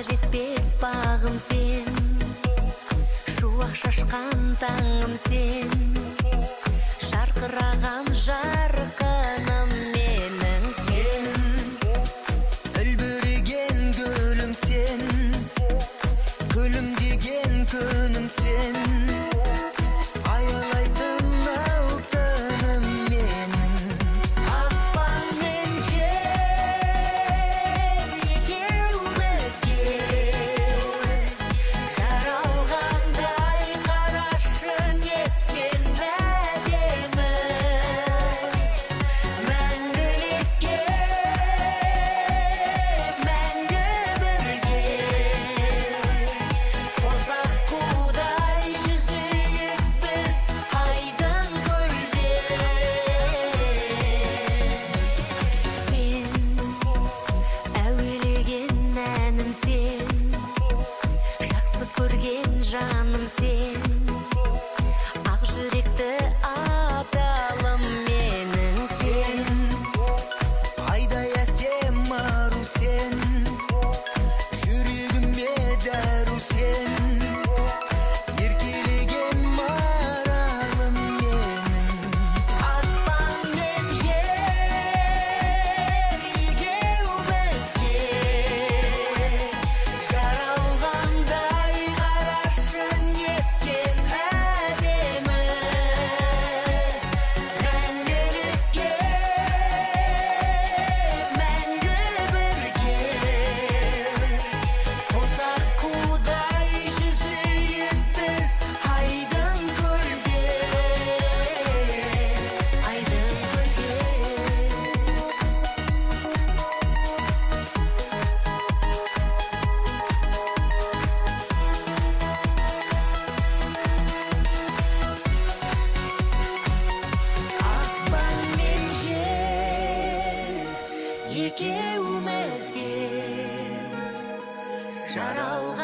Жетпес бағым сен, шуақ шашқан таңым сен, жарқыраған жарқыным менің сен, үлбіреген гүлім сен, күлімдеген күнім сен, аялайтын алтыным менің. Аспан мен жер екеумізге жаралғандай, қарашы неткен әдемі, мәңгілікке, мәңгі бірге, қос аққудай жүзейік біз айдын көлде. Сен әуелеген әнім сен, жақсы көрген жаным сен, ақ жүректі адалым менің сен, айдай әсем ару сен, жүрегіме дәру сен, еркелеген маралым менің. Аспан мен жер екеумізге жаралғандай, қарашы неткен әдемі, мәңгілікке, мәңгі бірге, қос аққудай жүзейік біз айдын көлде, айдын көлде. Аспан мен жер екеумізге жаралған